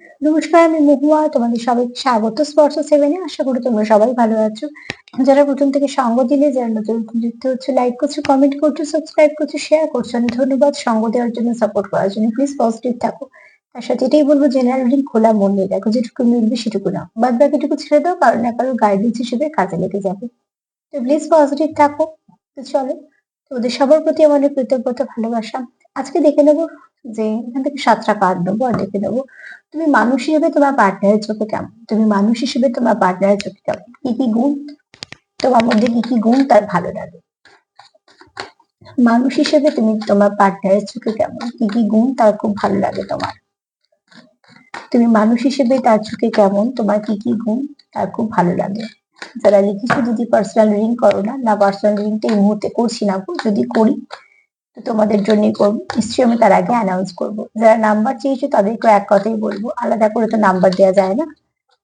নমস্কার, আমি মহুয়া। তোমাদের সবাইকে স্বাগত স্পর্শ সেভেনে। আশা করি তোমরা সবাই ভালো আছো। যারা প্রথম থেকে সঙ্গ দিলে, যারা নতুন নতুন যুক্ত হচ্ছে, লাইক করছো, কমেন্ট করছো, সাবস্ক্রাইব করছো, শেয়ার করছো, অনেক ধন্যবাদ সঙ্গ দেওয়ার জন্য, সাপোর্ট করার জন্য। প্লিজ পজিটিভ থাকো। তার সাথে এটাই বলবো, জেনারেল রিডিং খোলা মন দিয়ে দেখো, যেটুকু মিলবে সেটুকু নাও, বাদ বাকিটুকু ছেড়ে দাও, কারো না কারো গাইডেন্স হিসেবে কাজে লেগে যাবে। তো প্লিজ পজিটিভ থাকো। তো চলো, তোমাদের সবার প্রতি আমার অনেক কৃতজ্ঞতা, ভালোবাসা। আজকে দেখে নেবো যে এখান থেকে 7টা কার্ড নেবো আর দেখে নেবো তুমি মানুষ হিসেবে তোমার পার্টনারের চোখে কেমন, তুমি মানুষ হিসেবে তোমার পার্টনারের চোখে কেমন, কি কি গুণ তোমার মধ্যে, কি কি গুণ তার ভালো লাগে। মানুষ হিসেবে তুমি তোমার পার্টনারের চোখে কেমন, কি কি গুণ তার খুব ভালো লাগে তোমার। তুমি মানুষ হিসেবে তার চোখে কেমন, তোমার কি কি গুণ তার খুব ভালো লাগে। যারা লিখেছো, যদি পার্সোনাল রিডিং করো না, না পার্সোনাল রিডিংটা এই মুহূর্তে করছি না গো, যদি করি তো তোমাদের জন্যই করবো, নিশ্চয়ই আমি তার আগে অ্যানাউন্স করবো। যারা নাম্বার চেয়েছো তাদেরকে এক কথাই বলবো, আলাদা করে তো নাম্বার দেওয়া যায় না,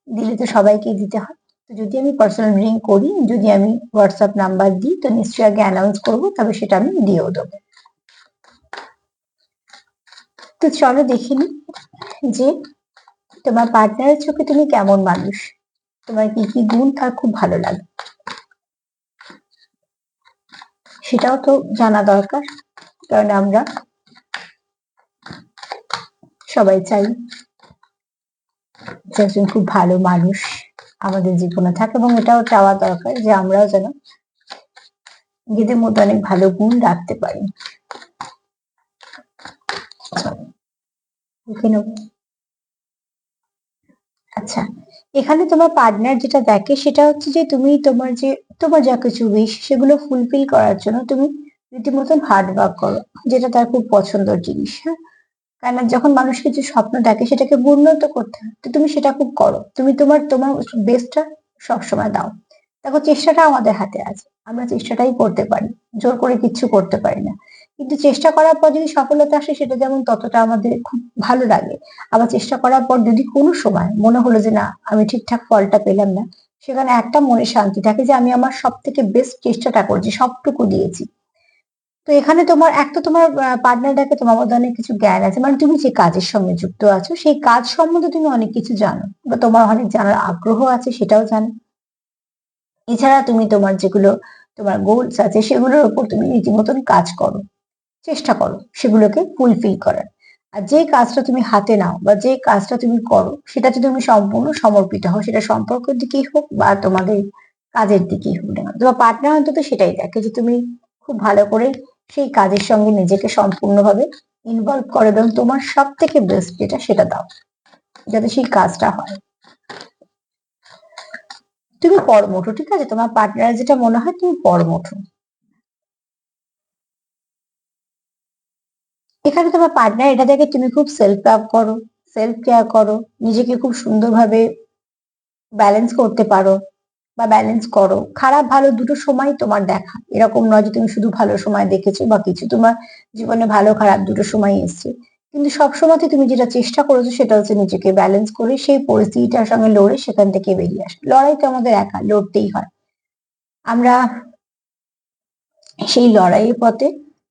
দিলে তো সবাইকে দিতে হয়। তো যদি আমি পার্সোনাল রিডিং করি, যদি আমি হোয়াটসঅ্যাপ নাম্বার দিই, তো নিশ্চয়ই আগে অ্যানাউন্স করবো, তবে সেটা আমি দিয়েও দেবো। তো চলো দেখে নি যে তোমার পার্টনারের চোখে তুমি কেমন মানুষ, তোমার কি কি গুণ তার খুব ভালো লাগে, সেটাও তো জানা দরকার। কারণ আমরা সবাই চাই যে একজন খুব ভালো মানুষ আমাদের জীবনে থাকে, এবং এটাও চাওয়া দরকার যে আমরাও যেন নিজেদের মধ্যে অনেক ভালো গুণ রাখতে পারি। দেখে নেব। আচ্ছা, এখানে তোমার পার্টনার যেটা দেখে সেটা হচ্ছে যে তুমি তোমার যা কিছু উইশ সেগুলো ফুলফিল করার জন্য তুমি রীতিমতন হার্ড ওয়ার্ক করো, যেটা তার খুব পছন্দের জিনিস। হ্যাঁ, কেননা যখন মানুষ কিছু স্বপ্ন দেখে সেটাকে পূর্ণত করতে হয়, তো তুমি সেটা খুব করো, তুমি তোমার তোমার বেস্টটা সবসময় দাও। দেখো, চেষ্টাটা আমাদের হাতে আছে, আমরা চেষ্টাটাই করতে পারি, জোর করে কিচ্ছু করতে পারি না। কিন্তু চেষ্টা করার পর যদি সফলতা আসে, সেটা যেমন ততটা আমাদের খুব ভালো লাগে। আবার চেষ্টা করার পর যদি কোনো সময় মনে হলো যে না, আমি ঠিকঠাক ফলটা পেলাম না, সেখানে একটা মনে শান্তি থাকে যে আমি আমার সব থেকে বেস্ট চেষ্টাটা করছি, সবটুকু দিয়েছি। তো এখানে তোমার এক তো তোমার পার্টনারটাকে তোমার মধ্যে অনেক কিছু জ্ঞান আছে, মানে তুমি যে কাজের সঙ্গে যুক্ত আছো সেই কাজ সম্বন্ধে তুমি অনেক কিছু জানো, বা তোমার অনেক জানার আগ্রহ আছে সেটাও জানো। এছাড়া তুমি তোমার যেগুলো তোমার গোলস আছে সেগুলোর উপর তুমি রীতিমতন কাজ করো, চেষ্টা করো সেগুলোকে ফুলফিল করার। আর যে কাজটা তুমি হাতে নাও বা যে কাজটা তুমি করো, সেটাতে তুমি সম্পূর্ণ সমর্পিত হও, সেটা সম্পর্কের দিকেই হোক বা তোমাদের কাজের দিকেই হোক না, তোমার পার্টনার অন্তত সেটাই দেখে যে তুমি খুব ভালো করে সেই কাজের সঙ্গে নিজেকে সম্পূর্ণভাবে ইনভলভ করো, এবং তোমার সব থেকে বেস্ট যেটা সেটা দাও, যাতে সেই কাজটা হয়। তুমি কর্মঠ, ঠিক আছে, তোমার পার্টনার যেটা মনে হয় তুমি কর্মঠ। এখানে তোমার পার্টনার এটা দেখে তুমি খুব সেলফ লাভ করো, সেলফ কেয়ার করো, নিজেকে খুব সুন্দরভাবে ব্যালেন্স করতে পারো বা ব্যালেন্স করো। খারাপ ভালো দুটো সময় তোমার দেখা, এরকম নয় যে তুমি শুধু ভালো সময় দেখেছো বা কিছু, তোমার জীবনে ভালো খারাপ দুটো সময় এসছে। কিন্তু সব সময়তে তুমি যেটা চেষ্টা করেছো সেটা হচ্ছে নিজেকে ব্যালেন্স করে সেই পরিস্থিতিটার সঙ্গে লড়ে সেখান থেকে বেরিয়ে আসা। লড়াই তো আমাদের একা লড়তেই হয়, আমরা সেই লড়াইয়ের পথে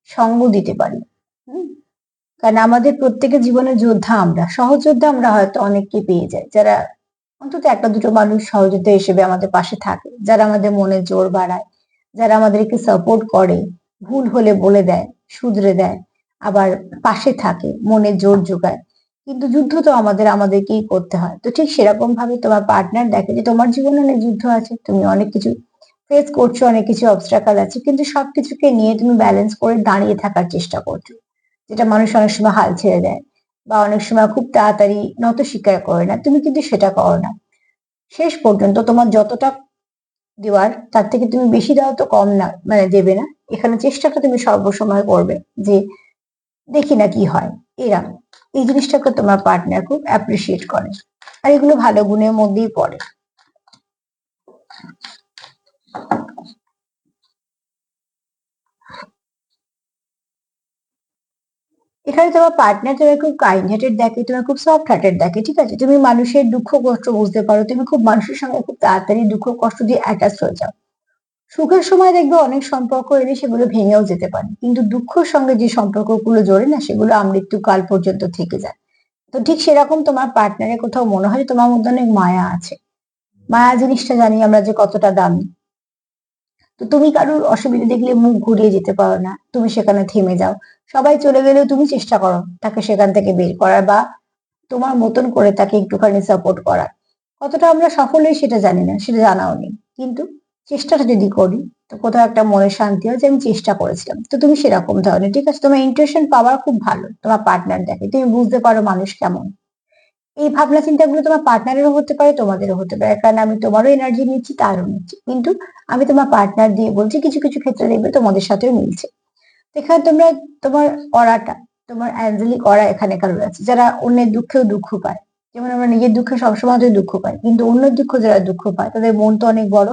সঙ্গ দিতে পারি। হুম, কারণ আমাদের প্রত্যেকের জীবনের যোদ্ধা, আমরা সহযোদ্ধা, আমরা হয়তো অনেককে পেয়ে যাই, যারা অন্তত একটা দুটো মানুষ সহযোদ্ধা হিসেবে আমাদের পাশে থাকে, যারা আমাদের মনে জোর বাড়ায়, যারা আমাদেরকে সাপোর্ট করে, ভুল হলে বলে দেয়, শুধরে দেয়, আবার পাশে থাকে, মনে জোর যোগায়। কিন্তু যুদ্ধ তো আমাদেরকেই করতে হয়। তো ঠিক সেরকম ভাবে তোমার পার্টনার দেখে যে তোমার জীবনে অনেক যুদ্ধ আছে, তুমি অনেক কিছু ফেস করছো, অনেক কিছু অবস্ট্রাকল আছে, কিন্তু সবকিছুকে নিয়ে তুমি ব্যালেন্স করে দাঁড়িয়ে থাকার চেষ্টা করছো, যেটা মানুষ অনেক সময় হাল ছেড়ে দেয় বা অনেক সময় খুব তাড়াতাড়ি নত স্বীকার করে না, তুমি কিন্তু সেটা করো না। শেষ পর্যন্ত তোমার যতটা দেওয়ার তার থেকে তুমি বেশি দাও, তো কম না মানে দেবে না। এখানে চেষ্টাটা তুমি সর্বসময় করবে যে দেখি না কি হয়, এরা এই জিনিসটাকে তোমার পার্টনার খুব অ্যাপ্রিসিয়েট করে, আর এগুলো ভালো গুণের মধ্যেই পড়ে। এখানে তোমার পার্টনার তোমার খুব কাইন্ড হার্টেড দেখে, তোমার খুব সফট হার্টেড দেখে, ঠিক আছে, তুমি মানুষের দুঃখ কষ্ট বুঝতে পারো, তুমি খুব মানুষের সঙ্গে খুব তাড়াতাড়ি দুঃখ কষ্ট দিয়ে অ্যাটাচ হয়ে যাও। সুখের সময় দেখবে অনেক সম্পর্ক এলে সেগুলো ভেঙেও যেতে পারে, কিন্তু দুঃখের সঙ্গে যে সম্পর্কগুলো জড়ে না, সেগুলো আমৃত্যু কাল পর্যন্ত থেকে যায়। তো ঠিক সেরকম তোমার পার্টনারের কোথাও মনে হয় যে তোমার মধ্যে অনেক মায়া আছে। মায়া জিনিসটা জানি আমরা যে কতটা দামি। তো তুমি কারোর অসুবিধা দেখলে মুখ ঘুরিয়ে যেতে পারো না, তুমি সেখানে থেমে যাও। সবাই চলে গেলেও তুমি চেষ্টা করো তাকে সেখান থেকে বের করার, বা তোমার মতন করে তাকে একটুখানি সাপোর্ট করার। কতটা আমরা সফল হই সেটা জানি না, সেটা জানাও নেই, কিন্তু চেষ্টাটা যদি করি তো কোথাও একটা মনের শান্তি হয় যে আমি চেষ্টা করেছিলাম। তো তুমি সেরকম ধরনের, ঠিক আছে, তোমার ইন্টুইশন পাওয়ার খুব ভালো, তোমার পার্টনার দেখে তুমি বুঝতে পারো মানুষ কেমন। এই ভাবনা চিন্তাগুলো তোমার পার্টনারেরও হতে পারে, তোমাদেরও হতে পারে, কারণ আমি তোমারও এনার্জি নিচ্ছি, তারও নিচ্ছি, কিন্তু আমি তোমার পার্টনার দিয়ে বলছি কিছু কিছু ক্ষেত্রে দেখবে তোমাদের সাথেও মিলছে। তো এখানে তোমরা তোমার অরাটা, তোমার অ্যাঞ্জেলিক অরা এখানে কারোর আছে যারা অন্যের দুঃখেও দুঃখ পায়। যেমন আমরা নিজের দুঃখে সবসময় তো দুঃখ পাই, কিন্তু অন্যের দুঃখ যারা দুঃখ পায় তাদের মন তো অনেক বড়।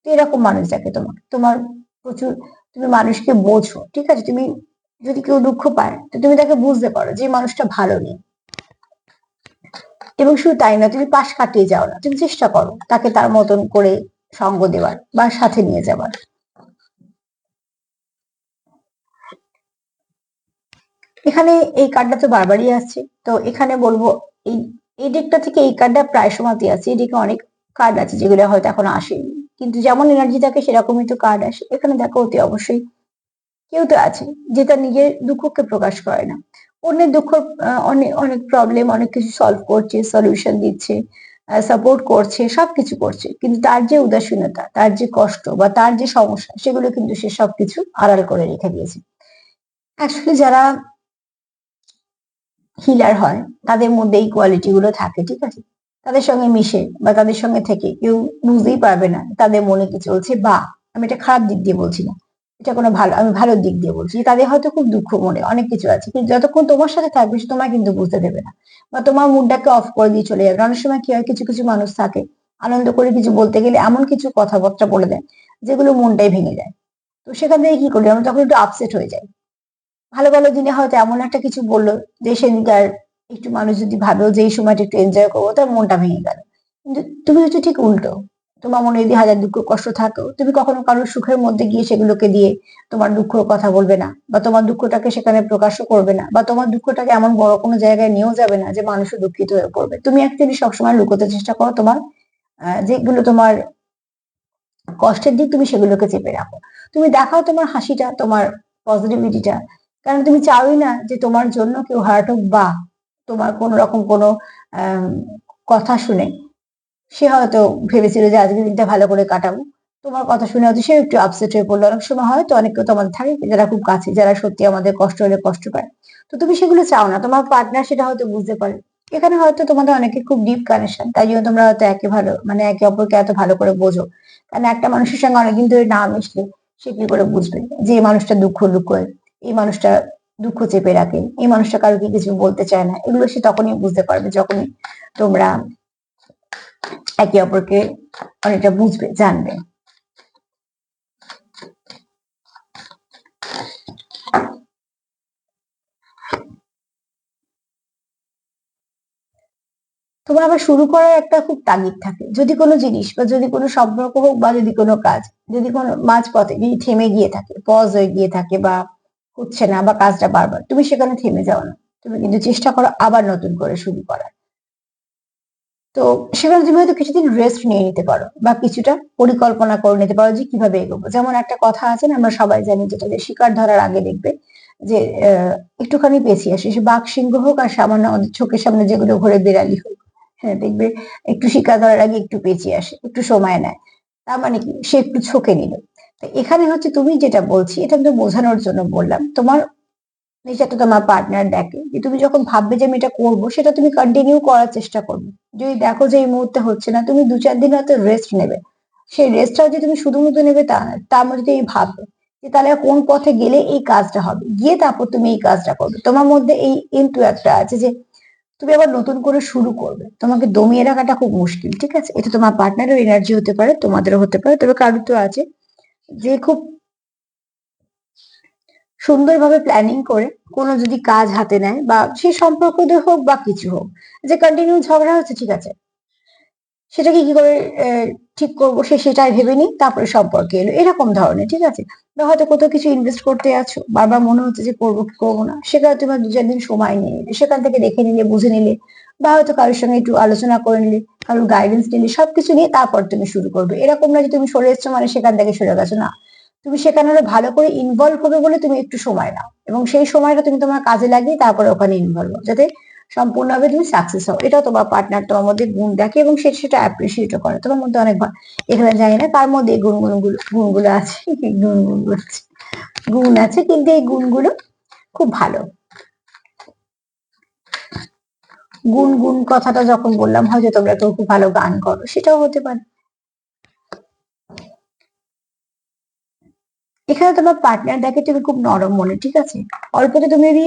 তো এরকম মানুষ দেখে তোমার তোমার প্রচুর, তুমি মানুষকে বোঝো, ঠিক আছে, তুমি যদি কেউ দুঃখ পায় তো তুমি তাকে বুঝতে পারো যে এই মানুষটা ভালো নেই। এবং শুধু তাই না, তুমি পাশ কাটিয়ে যাও না, তুমি চেষ্টা করো তাকে তার মতন করে সঙ্গ দেওয়ার বা সাথে নিয়ে যাওয়ার। এখানে এই কার্ডটা তো বারবারই আসছে, তো এখানে বলবো এই এই দিকটা থেকে এই কার্ডটা প্রায় সময়তে আছে। এদিকে অনেক কার্ড আছে যেগুলো হয়তো এখন আসেনি, কিন্তু যেমন এনার্জি থাকে সেরকমই তো কার্ড আসে। এখানে দেখো অতি অবশ্যই কেউ তো আছে যে তার নিজের দুঃখকে প্রকাশ করে না, অন্যের দুঃখ, অনেক অনেক প্রবলেম, অনেক কিছু সলভ করছে, সলিউশন দিচ্ছে, সাপোর্ট করছে, সবকিছু করছে, কিন্তু তার যে উদাসীনতা, তার যে কষ্ট বা তার যে সমস্যা, সেগুলো কিন্তু সে সবকিছু আড়াল করে রেখে দিয়েছে। অ্যাকচুয়ালি যারা হিলার হয় তাদের মধ্যে এই কোয়ালিটি গুলো থাকে, ঠিক আছে। তাদের সঙ্গে মিশে বা তাদের সঙ্গে থেকে কেউ বুঝতেই পারবে না তাদের মনে কি চলছে, বা আমি এটা খারাপ দিক দিয়ে বলছি না, এটা কোনো ভালো, আমি ভালো দিক দিয়ে বলছি, তাদের হয়তো খুব দুঃখ মনে অনেক কিছু আছে, কিন্তু যতক্ষণ তোমার সাথে থাকবে সে তোমায় কিন্তু বুঝতে দেবে না, বা তোমার মুডটাকে অফ করে দিয়ে চলে যাবে। অনেক সময় কি হয়, কিছু কিছু মানুষ থাকে আনন্দ করে কিছু বলতে গেলে এমন কিছু কথাবার্তা বলে দেয় যেগুলো মনটাই ভেঙে যায়। তো সেখান থেকে কি করি আমরা, তখন একটু আপসেট হয়ে যাই। ভালো ভালো দিনে হয়তো এমন একটা কিছু বললো যে সেদিনকার একটু মানুষ যদি ভাবেও যে এই সময়টা একটু এনজয় করবো, তার মনটা ভেঙে গেল। কিন্তু তুমি হচ্ছে ঠিক উল্টো, তোমার মনে যদি হাজার দুঃখ কষ্ট থাকো, তুমি কখনো কারোর সুখের মধ্যে গিয়ে সেগুলোকে দিয়ে তোমার দুঃখের কথা বলবে না, বা তোমার দুঃখটাকে সেখানে প্রকাশও করবে না, বা তোমার দুঃখটাকে এমন বড় কোনো জায়গায় নিয়েও যাবে না যে মানুষও দুঃখিত হয়ে পড়বে। তুমি অ্যাকচুয়ালি সবসময় লুকোতে চেষ্টা করো তোমার যেগুলো তোমার কষ্টের দিক, তুমি সেগুলোকে চেপে রাখো। তুমি দেখাও তোমার হাসিটা, তোমার পজিটিভিটিটা, কারণ তুমি চাওই না যে তোমার জন্য কেউ হার্ট হোক, বা তোমার কোন রকম কোনো আহ কথা শুনে সে হয়তো ভেবেছিল যে আজকের দিনটা ভালো করে কাটাবো, তোমার কথা শুনে হয়তো সে একটু আপসেট হয়ে পড়লো। অনেক সময় হয়তো অনেক কেউ তো আমাদের থাকে যারা খুব কাছে, যারা সত্যি আমাদের কষ্ট হলে কষ্ট পায়। তো তুমি সেগুলো চাও না, তোমার পার্টনার সেটা হয়তো বুঝতে পারে। এখানে হয়তো তোমাদের অনেকের খুব ডিপ কানেকশন, তাই জন্য তোমরা হয়তো একে ভালো, মানে একে অপরকে এত ভালো করে বোঝো। কারণ একটা মানুষের সঙ্গে অনেকদিন ধরে না মিশলে সে কি করে বুঝবে যে এই মানুষটা দুঃখ লুকোয়, এই মানুষটা দুঃখ চেপে রাখে, এই মানুষটা কারোকে কিছু বলতে চায় না। এগুলো সে তখনই বুঝতে পারবে যখনই তোমরা একে অপরকে অনেকটা বুঝবে, জানবে। তোমার আবার শুরু করার একটা খুব তাগিদ থাকে, যদি কোনো জিনিস বা যদি কোনো সম্পর্ক হোক বা যদি কোনো কাজ, যদি কোনো মাঝপথে যদি থেমে গিয়ে থাকে, পজ হয়ে গিয়ে থাকে, বা হচ্ছে না, বা কাজটা বারবার, তুমি সেখানে থেমে যাও না, তুমি কিন্তু চেষ্টা করো আবার নতুন করে শুরু করার। তো সেখানে তুমি হয়তো কিছুদিন রেস্ট নিয়ে নিতে পারো, বা কিছুটা পরিকল্পনা করে নিতে পারো যে কিভাবে এগোবো। যেমন একটা কথা আছে না, আমরা সবাই জানি, যেটা যে শিকার ধরার আগে দেখবে যে একটুখানি পেছিয়ে আসে, সে বাঘ সিংহ হোক আর সামান্য আমাদের চোখের সামনে যেগুলো ঘোরে বিড়ালি হোক, হ্যাঁ দেখবে একটু শিকার ধরার আগে একটু পেছিয়ে আসে, একটু সময় নেয়। তার মানে কি, সে একটু ঝোঁকে নিল। তো এখানে হচ্ছে তুমি যেটা বলছি এটা আমি তো বোঝানোর জন্য বললাম, তোমার যেটা তোমার পার্টনার দেখে যে তুমি যখন ভাববে যে আমি এটা করবো, সেটা তুমি কন্টিনিউ করার চেষ্টা করবে। যদি দেখো যে এই মুহূর্তে হচ্ছে না, তুমি 2-4 দিন হয়তো রেস্ট নেবে। সেই রেস্টটা যে তুমি শুধুমাত্র নেবে তা না, তার মধ্যে তুমি ভাববে যে তাহলে কোন পথে গেলে এই কাজটা হবে, গিয়ে তারপর তুমি এই কাজটা করবে। তোমার মধ্যে এই ইনটু একটা আছে যে তুমি আবার নতুন করে শুরু করবে, তোমাকে দমিয়ে রাখাটা খুব মুশকিল, ঠিক আছে। এটা তোমার পার্টনারের এনার্জি হতে পারে, তোমাদেরও হতে পারে, তবে কারোর তো আছে যে খুব সুন্দরভাবে প্ল্যানিং করে কোনো যদি কাজ হাতে নেয়, বা সেই সম্পর্ক দিয়ে হোক বা কিছু হোক, যে কন্টিনিউ ঝগড়া হচ্ছে, ঠিক আছে, সেটাকে কি করে ঠিক করবো সে সেটাই ভেবে নিই, তারপরে সম্পর্কে এলো, এরকম ধরনের, ঠিক আছে? বা হয়তো কোথাও কিছু ইনভেস্ট করতে আছো, বারবার মনে হচ্ছে যে করবো কি করবো না, সেখানে তোমার 2-4 দিন সময় নিয়ে নিলে, সেখান থেকে দেখে নিলে, বুঝে নিলে, বা হয়তো কারোর সঙ্গে একটু আলোচনা করে নিলে, কারোর গাইডেন্স নিলে, সবকিছু নিয়ে তারপর তুমি শুরু করবে। এরকম না যে তুমি সরে এসছো মানে সেখান থেকে সরে গেছো, না। তুমি সেখানে আরো ভালো করে ইনভলভ হবে বলে তুমি একটু সময় নাও, এবং সেই সময়টা তুমি তোমার কাজে লাগিয়ে তারপরে ওখানে ইনভলভ হও, যাতে সম্পূর্ণভাবে তুমি সাকসেস হও। এটাও তোমার পার্টনার তোমার মধ্যে গুণ দেখে এবং সে সেটা অ্যাপ্রিসিয়েটও করে তোমার মধ্যে অনেক এখানে জানি না কার মধ্যে এই গুণগুলো আছে, এই গুণগুলো আছে, গুণ আছে, কিন্তু এই গুণগুলো খুব ভালো। গুণ গুণ কথাটা যখন বললাম, হয়তো তোমরা কেউ খুব ভালো গান করো, সেটাও হতে পারে। এখানে তোমার পার্টনার দেখে তুমি খুব নরম মনে, ঠিক আছে? অল্পতে তুমি যদি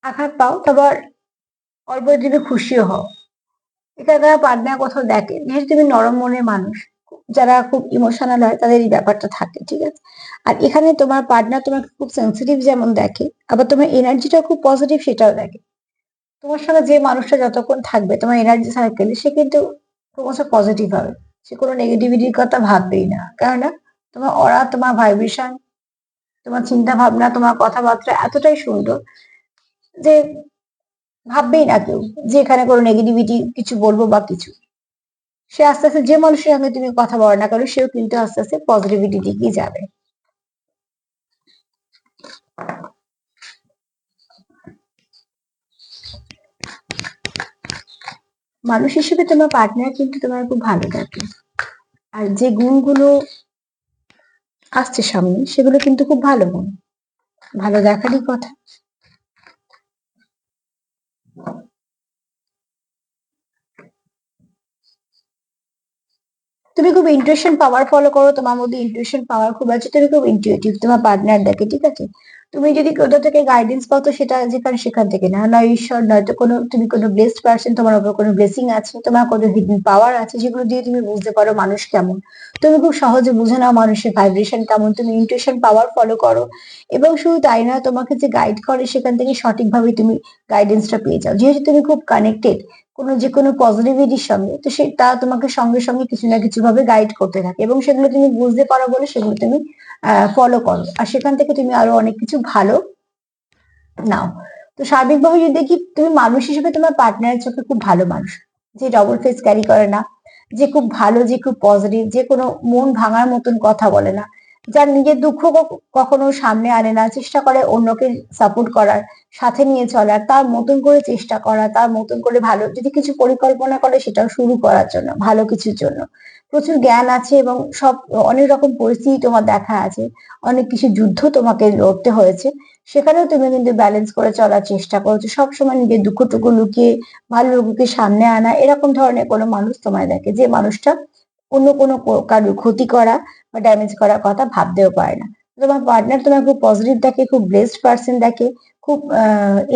আঘাত পাও, তারপর অল্পতে তুমি খুশিও হও। এটা তারা পার্টনার কোথাও দেখে, যেহেতু তুমি নরম মনের মানুষ, যারা খুব ইমোশনাল হয় তাদের এই ব্যাপারটা থাকে, ঠিক আছে? আর এখানে তোমার পার্টনার তোমাকে খুব সেন্সিটিভ যেমন দেখে, আবার তোমার এনার্জিটা খুব পজিটিভ সেটাও দেখে। তোমার সঙ্গে যে মানুষটা যতক্ষণ থাকবে তোমার এনার্জি সার্কেলে, সে কিন্তু ক্রমশ পজিটিভ হবে। সে কোনো নেগেটিভিটির কথা ভাববেই না, কেননা তোমার অরা, তোমার ভাইব্রেশন, তোমার চিন্তা ভাবনা, তোমার কথাবার্তা এতটাই সুন্দর যে ভাববেই না কেউ যে এখানে কোনো নেগেটিভিটি কিছু বলবো বা কিছু। সে আস্তে আস্তে, যে মানুষের সঙ্গে তুমি কথা বলো না কেন, সেও কিন্তু আস্তে আস্তে পজিটিভিটি দিকেই যাবে। মানুষ হিসেবে তোমার পার্টনার কিন্তু তোমার খুব ভালো থাকে, আর যে গুণগুলো আসছে সামনে সেগুলো কিন্তু খুব ভালো গুণ, ভালো দেখারই কথা। তুমি খুব ইন্টুইশন পাওয়ার ফলো করো, তোমার মধ্যে ইন্টুইশন পাওয়ার খুব আছে, তুমি খুব ইন্টুইটিভ, তোমার পার্টনার দেখে, ঠিক আছে? তুমি যদি কোথাও থেকে গাইডেন্স পাও, তো সেটা যেখানে সেখান থেকে না, নয় ঈশ্বর, নয়তো কোনো তুমি কোনো ব্লেসড পার্সন, তোমার উপর কোনো ব্লেসিং আছে, তোমার কোনো হিডেন পাওয়ার আছে, যেগুলো দিয়ে তুমি বুঝতে পারো মানুষ কেমন। তুমি খুব সহজে বুঝে নাও মানুষের ভাইব্রেশন কেমন, তুমি ইন্টুইশন পাওয়ার ফলো করো। এবং শুধু তাই না, তোমাকে যে গাইড করে সেখান থেকে সঠিকভাবে তুমি গাইডেন্সটা পেয়ে যাও, যেহেতু তুমি খুব কানেক্টেড যে কোনো পজিটিভিটির সঙ্গে, তো সে তা তোমাকে সঙ্গে সঙ্গে কিছু না কিছু ভাবে গাইড করতে থাকে, এবং সেগুলো তুমি বুঝতে পারো বলে সেগুলো তুমি ফলো করো, আর সেখান থেকে তুমি আরো অনেক কিছু ভালো নাও। তো সার্বিকভাবে যদি দেখি, তুমি মানুষ হিসেবে তোমার পার্টনারের চোখে খুব ভালো মানুষ, যে ডবল ফেস ক্যারি করে না, যে খুব ভালো, যে খুব পজিটিভ, যে কোনো মন ভাঙার মতন কথা বলে না, যার নিজের দুঃখ কখনো সামনে আনে না, চেষ্টা করে অন্যকে সাপোর্ট করার, সাথে নিয়ে চলার, তার মতন করে চেষ্টা করা, তার মতন করে ভালো যদি কিছু পরিকল্পনা করে সেটাও শুরু করার জন্য, ভালো কিছুর জন্য। প্রচুর জ্ঞান আছে এবং সব অনেক রকম পরিস্থিতি তোমার দেখা আছে, অনেক কিছু যুদ্ধ তোমাকে লড়তে হয়েছে, সেখানেও তুমি কিন্তু ব্যালেন্স করে চলার চেষ্টা করছো, সবসময় নিজের দুঃখটুকু লুকিয়ে ভালো লোককে সামনে আনা, এরকম ধরনের কোনো মানুষ তোমায় দেখে, যে মানুষটা অন্য কোনো কারোর ক্ষতি করা বা ড্যামেজ করার কথা ভাবতেও পারে না। তোমার পার্টনার তোমার খুব পজিটিভ দেখে, খুব ব্লেসড পার্সন দেখে, খুব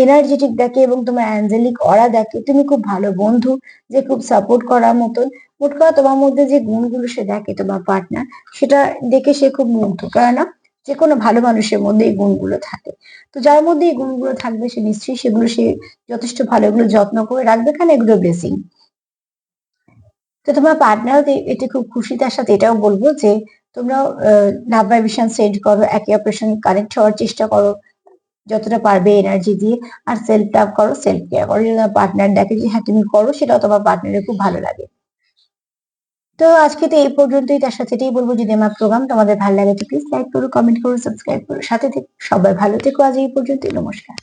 এনার্জেটিক দেখে, এবং তোমার অ্যাঞ্জেলিক অরা দেখে, তুমি খুব ভালো বন্ধু, যে খুব সাপোর্ট করার মতন। মোট কথা তোমার মধ্যে যে গুণগুলো সে দেখে তোমার পার্টনার, সেটা দেখে সে খুব মুগ্ধ, কেননা যে কোনো ভালো মানুষের মধ্যে এই গুণগুলো থাকে। তো যার মধ্যে এই গুণগুলো থাকবে সে নিশ্চয়ই সেগুলো সে যথেষ্ট ভালো এগুলো যত্ন করে রাখবে, কারণ এগুলো ব্লেসিং। তো তোমার পার্টনারও এতে খুব খুশি। তার সাথে এটাও বলবো যে তোমরাও লাভ ভাইব্রেশন সেন্ড করো, একে অপরের সঙ্গে কানেক্ট হওয়ার চেষ্টা করো যতটা পারবে এনার্জি দিয়ে, আর সেলফ লাভ করো, সেলফ কেয়ার করো। যদি তোমার পার্টনার দেখে যে হ্যাঁ তুমি করো, সেটাও তোমার পার্টনারের খুব ভালো লাগে। তো আজকে তো এই পর্যন্তই। তার সাথে এটাই বলবো, যদি আমার প্রোগ্রাম তোমাদের ভালো লাগে তো প্লিজ লাইক করো, কমেন্ট করো, সাবস্ক্রাইব করো, সাথে থেকে সবাই ভালো থেকো। আজ এই পর্যন্তই, নমস্কার।